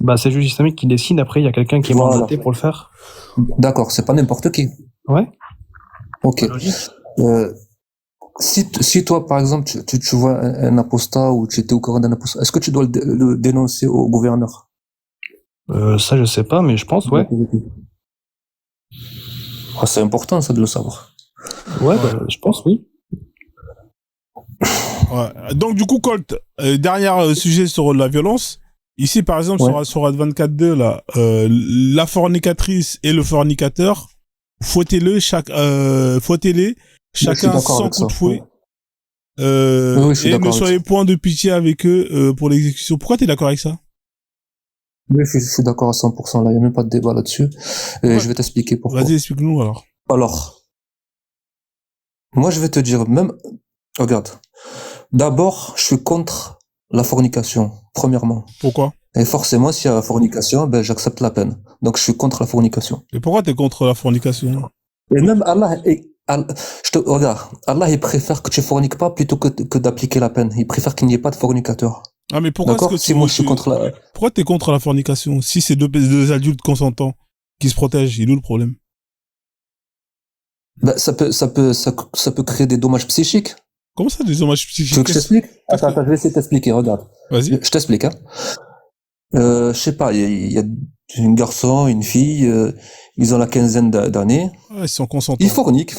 Bah, c'est le juge islamique qui décide. Après, il y a quelqu'un qui est mandaté pour le faire. D'accord, c'est pas n'importe qui. Ouais. Ok. Si toi, par exemple, tu vois un apostat ou tu étais au courant d'un apostat, est-ce que tu dois le dénoncer au gouverneur? Ça, je sais pas, mais je pense, ouais. Ah, c'est important, ça, de le savoir. Ouais, bah, je pense, oui. Ouais. Donc, du coup, Colt, dernier sujet sur la violence. Ici, par exemple, sur Ad24.2, là, la fornicatrice et le fornicateur, fouettez-les, chacun 100 coups de fouet. Et ne soyez point de pitié avec eux pour l'exécution. Pourquoi t'es d'accord avec ça? Oui, je suis d'accord à 100%, là, il n'y a même pas de débat là-dessus. Et je vais t'expliquer pourquoi. Vas-y, explique-nous alors. Alors, moi je vais te dire, regarde, d'abord, je suis contre la fornication, premièrement. Pourquoi? Et forcément, s'il y a la fornication, j'accepte la peine. Donc je suis contre la fornication. Et pourquoi t'es contre la fornication? Et même regarde, Allah, il préfère que tu forniques pas plutôt que d'appliquer la peine. Il préfère qu'il n'y ait pas de fornicateur. Ah, mais pourquoi pourquoi t'es contre la fornication? Si c'est deux adultes consentants qui se protègent, il est où le problème? Ça peut créer des dommages psychiques. Comment ça, des dommages psychiques? Tu veux que je t'explique? Attends, je vais essayer de t'expliquer, regarde. Vas-y. Je t'explique, hein. Je sais pas, il y a un garçon, une fille, ils ont la quinzaine d'années. Ils sont consentants. Ils forniquent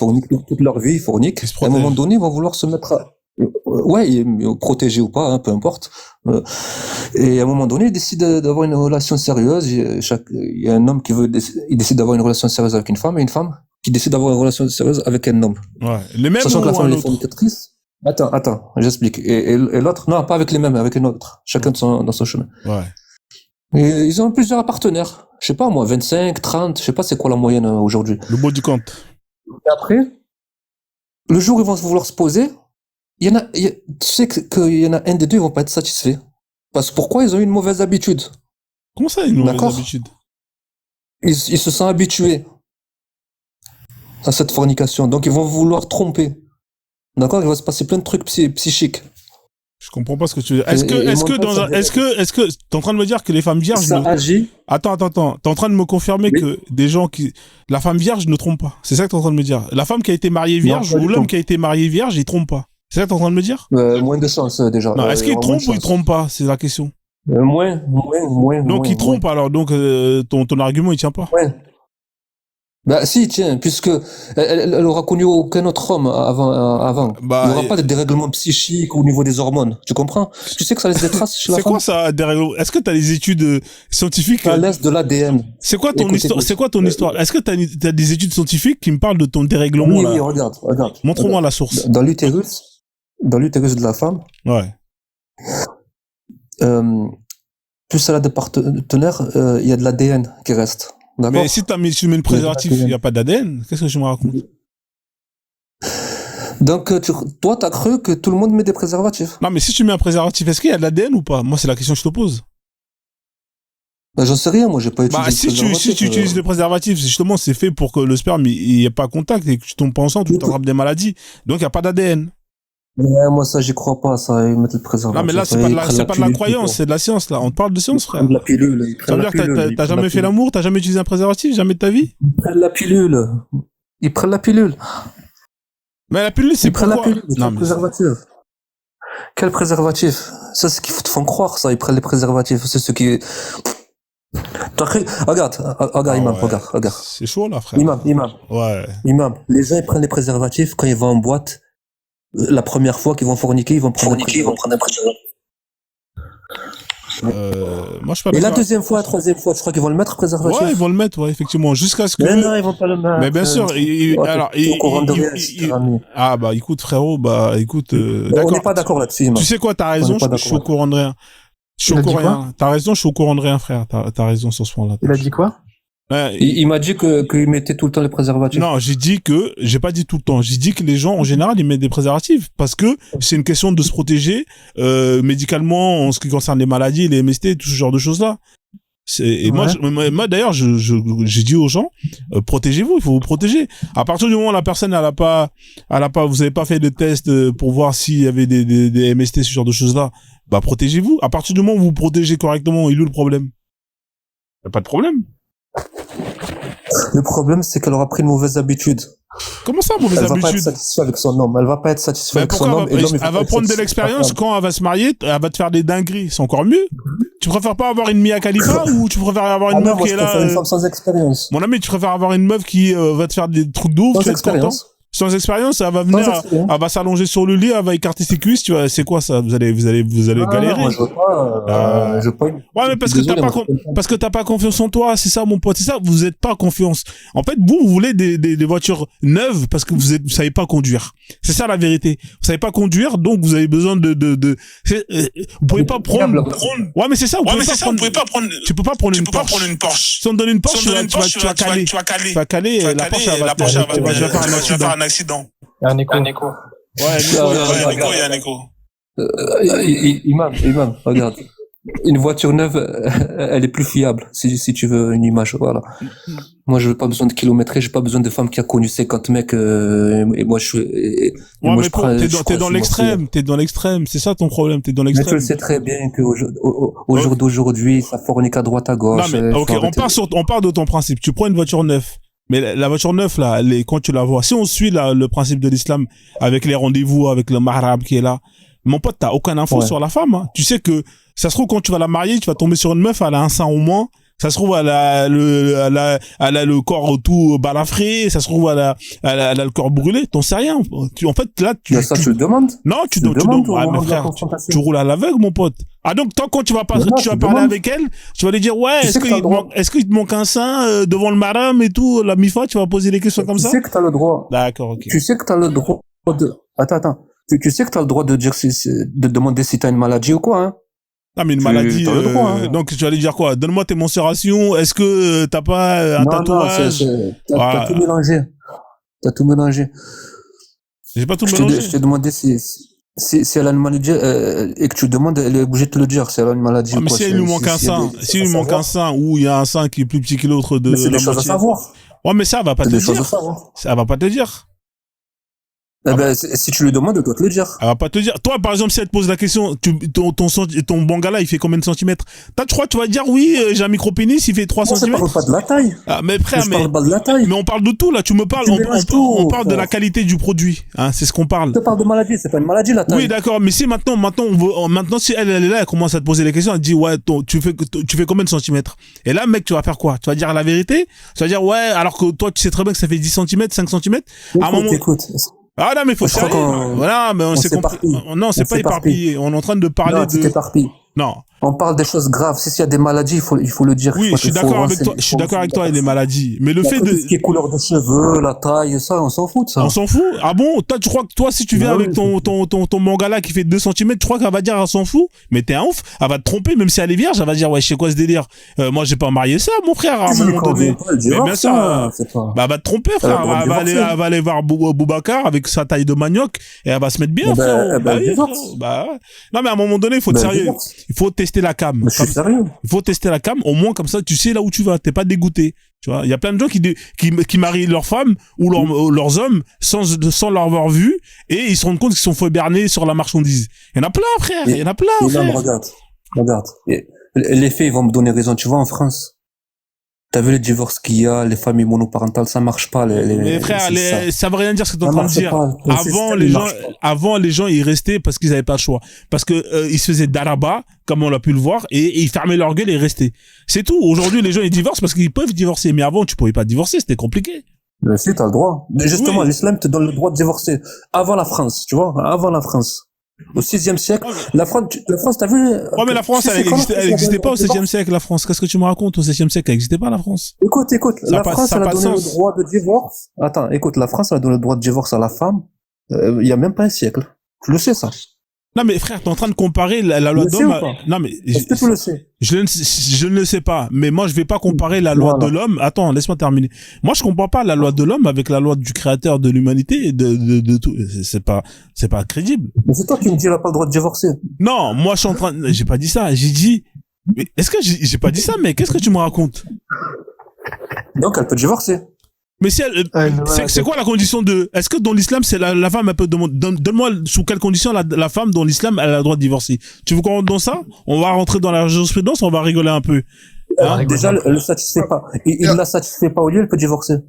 toute leur vie, ils forniquent. À un moment donné, ils vont vouloir se mettre protégés ou pas, hein, peu importe. Et à un moment donné, ils décident d'avoir une relation sérieuse. Il y a un homme il décide d'avoir une relation sérieuse avec une femme, et une femme qui décide d'avoir une relation sérieuse avec un homme. Ouais. Les mêmes. Sachant que la femme est fornicatrice. Attends, j'explique. Et l'autre, non, pas avec les mêmes, avec une autre. Chacun dans son chemin. Ouais. Et ils ont plusieurs partenaires. Je sais pas, moi, 25, 30, je sais pas c'est quoi la moyenne aujourd'hui. Le bout du compte. Et après, le jour où ils vont vouloir se poser, tu sais qu'il y en a un des deux, ils vont pas être satisfaits. Parce que pourquoi? Ils ont eu une mauvaise habitude. Comment ça, une mauvaise habitude? Ils se sont habitués à cette fornication. Donc, ils vont vouloir tromper. D'accord? Il va se passer plein de trucs psychiques. Je comprends pas ce que tu veux dire. Est-ce que t'es en train de me dire que les femmes vierges agit. Attends. T'es en train de me confirmer que des gens la femme vierge ne trompe pas. C'est ça que t'es en train de me dire. La femme qui a été mariée vierge ou l'homme qui a été marié vierge, il trompe pas. C'est ça que t'es en train de me dire? Moins de chance, déjà. Non, est-ce qu'il trompe ou il trompe pas? C'est la question. Moins. Donc il trompe alors. Donc ton argument il tient pas. Ouais. Bah si, tiens, puisque elle aura connu aucun autre homme avant. Bah, il n'y aura pas de dérèglement psychique au niveau des hormones. Tu comprends? Tu sais que ça laisse des traces chez la femme. C'est quoi ça, dérèglement? Est-ce que t'as des études scientifiques? Ça laisse de l'ADN. C'est quoi ton histoire? C'est quoi ton histoire? Est-ce que t'as des études scientifiques qui me parlent de ton dérèglement là? Oui, regarde. Montre-moi la source. Dans l'utérus de la femme. Ouais. Plus elle a de partenaires, il y a de l'ADN qui reste. D'accord. Mais si tu mets le préservatif, il n'y a pas d'ADN. Qu'est-ce que je me raconte? Donc, toi, t'as cru que tout le monde met des préservatifs? Non, mais si tu mets un préservatif, est-ce qu'il y a de l'ADN ou pas? Moi, c'est la question que je te pose. Bah, j'en sais rien, moi, j'ai pas utilisé si tu utilises le préservatif, justement, c'est fait pour que le sperme, il n'y ait pas contact et que tu tombes pas enceinte ou tu attrapes des maladies. Donc, il n'y a pas d'ADN. Ouais, moi, ça, j'y crois pas, ça, ils mettent le préservatif. Non, mais là, c'est pas de la croyance, c'est de la science, là. On te parle de science, frère. La pilule, ça veut dire que t'as jamais fait l'amour, t'as jamais utilisé un préservatif, jamais de ta vie? Ils prennent la pilule. Mais la pilule, c'est pourquoi? Ils prennent la pilule, non, préservatif. Quel préservatif? Ça, c'est ce qu'ils te font croire, ça, ils prennent les préservatifs. C'est ce qui... Regarde, Imam, ouais. regarde. C'est chaud, là, frère. Imam. Ouais. Imam, les gens, ils prennent les préservatifs quand ils vont en boîte. La première fois qu'ils vont forniquer, ils vont prendre un préservatif. Moi, je suis pas. Et la deuxième fois, la troisième fois, je crois qu'ils vont le mettre préservatif. Ouais, ils vont le mettre, ouais, effectivement, jusqu'à ce que. Mais non, ils vont pas le mettre. Mais bien sûr, ah bah écoute frérot, écoute. On n'est pas d'accord là-dessus. Tu sais quoi, t'as raison, je suis au courant de rien. T'as raison, je suis au courant de rien, frère. T'as raison sur ce point-là. Il a dit quoi? Il m'a dit qu'il mettait tout le temps les préservatifs. Non, j'ai pas dit tout le temps. J'ai dit que les gens, en général, ils mettent des préservatifs parce que c'est une question de se protéger, médicalement, en ce qui concerne les maladies, les MST, tout ce genre de choses-là. Et ouais. moi, d'ailleurs, j'ai dit aux gens, protégez-vous, il faut vous protéger. À partir du moment où la personne, vous avez pas fait de test pour voir s'il y avait des MST, ce genre de choses-là, protégez-vous. À partir du moment où vous vous protégez correctement, il est où le problème? Y a pas de problème. Le problème, c'est qu'elle aura pris une mauvaise habitude. Comment ça, mauvaise habitude? Elle va pas être satisfaite avec son homme. Elle va pas être satisfaite avec son homme. Elle va prendre de l'expérience quand elle va se marier, elle va te faire des dingueries. C'est encore mieux. Tu préfères pas avoir une Mia Khalifa ou tu préfères avoir une meuf qui est là? Une femme sans expérience. Mon ami, tu préfères avoir une meuf qui va te faire des trucs de ouf, sans expérience. Sans expérience, elle va venir, elle va s'allonger sur le lit, elle va écarter ses cuisses, tu vois, c'est quoi ça? Vous allez galérer. Moi, je veux pas, Ouais, mais parce que t'as pas confiance en toi, c'est ça, mon pote, c'est ça, vous êtes pas confiance. En fait, vous voulez des voitures neuves parce que vous savez pas conduire. C'est ça la vérité. Vous savez pas conduire, donc vous avez besoin vous pouvez pas prendre. Ouais, mais c'est ça, vous pouvez pas prendre. Tu peux pas prendre une Porsche. Si on te donne une Porsche, tu vas caler. Tu vas caler, la Porsche, tu vas faire un accident. Il y a un écho. Ouais, il y a un écho. Imam, regarde. Une voiture neuve, elle est plus fiable, si tu veux une image, voilà. Moi, je n'ai pas besoin de kilométrer, j'ai pas besoin de femme qui a connu 50 mecs, et moi, t'es dans l'extrême, c'est ça ton problème, t'es dans l'extrême. Mais tu le sais très bien qu'au jour d'aujourd'hui, ça fornique à droite, à gauche. Non, mais, ok, on part de ton principe. Tu prends une voiture neuve. Mais la voiture neuve, là, quand tu la vois, si on suit le principe de l'islam, avec les rendez-vous, avec le mahrab qui est là, mon pote, t'as aucun info sur la femme, hein. Tu sais que, ça se trouve, quand tu vas la marier, tu vas tomber sur une meuf, elle a un sein au moins. Ça se trouve, elle a le corps tout balafré. Ça se trouve, elle a le corps brûlé. T'en sais rien. En fait, là, tu le demandes? Non, tu demandes. Ouais, mais frère, tu roules à l'aveugle, mon pote. Ah, donc, tant quand tu vas parler avec elle, tu vas lui dire, ouais, est-ce qu'il te manque un sein, devant le maram et tout, la mifa, tu vas poser des questions comme ça? Tu sais que t'as le droit. D'accord, ok. Tu sais que t'as le droit attends. Tu sais que t'as le droit de dire de demander si t'as une maladie ou quoi, hein? Ah, mais une maladie, donc tu vas lui dire quoi? Donne-moi tes mensurations, est-ce que t'as pas un tatouage? T'as tout mélangé. J'ai pas tout mélangé. Je t'ai demandé si elle a une maladie, et que tu demandes, elle est obligée de te le dire, si elle a une maladie ou quoi. Mais si elle lui manque un sein, s'il lui manque un sein, ou il y a un sein qui est plus petit que l'autre de la moitié. C'est des choses à savoir. Ouais, mais ça, elle va pas te le dire. Ça va pas te le dire. Si tu lui demandes, elle doit te le dire. Elle va pas te dire. Toi, par exemple, si elle te pose la question, ton bangala, il fait combien de centimètres? Tu crois, tu vas dire, oui, j'ai un micro-pénis, il fait 3 centimètres. Je parle pas de la taille. Ah, mais frère, je parle pas de la taille. Mais on parle de tout, là. Tu me parles, on parle de la qualité du produit. Hein, c'est ce qu'on parle. Je te parle de maladie, c'est pas une maladie, la taille. Oui, d'accord. Mais si maintenant, si elle est là, elle commence à te poser les questions, elle te dit, ouais, tu fais combien de centimètres? Et là, mec, tu vas faire quoi? Tu vas dire la vérité? Tu vas dire, ouais, alors que toi, tu sais très bien que ça fait 10 centimètres, 5 centimètres. Écoute. Ah non, mais faut sérieux. Voilà, mais on s'est compris. Non, c'est pas éparpillé. On est en train de parler de... Non. On parle des choses graves. S'il y a des maladies, il faut le dire. Oui, je suis d'accord avec toi. Je suis d'accord avec toi, les maladies. Mais le fait de... Ce qui est couleur de cheveux, la taille, ça, on s'en fout de ça. On s'en fout? Ah bon? Toi, tu crois que toi, si tu viens avec ton mangala qui fait 2 centimètres, tu crois qu'elle va dire, elle s'en fout? Mais t'es un ouf. Elle va te tromper, même si elle est vierge, elle va dire, ouais, je sais quoi ce délire. Moi, j'ai pas marié ça, mon frère, à un moment donné. Mais bien sûr, elle va te tromper, frère. Elle va aller voir Boubacar avec sa taille de manioc et elle va se mettre bien, frère. Non, mais à un moment donné, il faut être sérieux. Il faut tester la cam. Il faut tester la cam, au moins comme ça tu sais là où tu vas, t'es pas dégoûté. Tu vois, il y a plein de gens qui marient leurs femmes ou leurs hommes sans l'avoir vu et ils se rendent compte qu'ils sont fait berner sur la marchandise. Il y en a plein, frère, il y en a plein, frère. Même, regarde. Les faits, ils vont me donner raison, tu vois, en France. T'as vu les divorces qu'il y a, les familles monoparentales, ça marche pas. Mais frère, ça veut rien dire ce que t'es en train de dire. Avant, les gens, ils restaient parce qu'ils avaient pas le choix. Parce que, ils se faisaient d'araba, comme on l'a pu le voir, et ils fermaient leur gueule et ils restaient. C'est tout. Aujourd'hui, les gens, ils divorcent parce qu'ils peuvent divorcer. Mais avant, tu pouvais pas divorcer, c'était compliqué. Mais si, t'as le droit. Mais justement, l'islam te donne le droit de divorcer. Avant la France, tu vois, avant la France. Au 6e siècle, la France, t'as vu? Ouais, mais la France, elle existait pas au 7e siècle, la France. Qu'est-ce que tu me racontes? Au 7e siècle, elle existait pas, la France. Écoute, la France, elle a donné le droit de divorce. Attends, écoute, la France, elle a donné le droit de divorce à la femme, il y a même pas un siècle. Tu le sais, ça. Non, mais frère, t'es en train de comparer la loi d'homme Non, mais... Est-ce que tu le sais? Je ne le sais pas. Mais moi, je vais pas comparer la loi de l'homme. Attends, laisse-moi terminer. Moi, je comprends pas la loi de l'homme avec la loi du créateur de l'humanité et de tout. C'est pas crédible. Mais c'est toi qui me dis, elle a pas le droit de divorcer. Non, moi, je suis en train, j'ai pas dit ça. J'ai dit, mais est-ce que j'ai pas dit ça, mais qu'est-ce que tu me racontes? Donc, elle peut divorcer. Mais si c'est quoi la condition de... Est-ce que dans l'islam, c'est la femme, elle peut demander... Donne-moi sous quelles conditions la femme, dans l'islam, elle a le droit de divorcer. Tu veux qu'on rentre dans ça? On va rentrer dans la jurisprudence, on va rigoler un peu. Déjà, elle le satisfait pas. Il la satisfait pas au lieu, elle peut divorcer.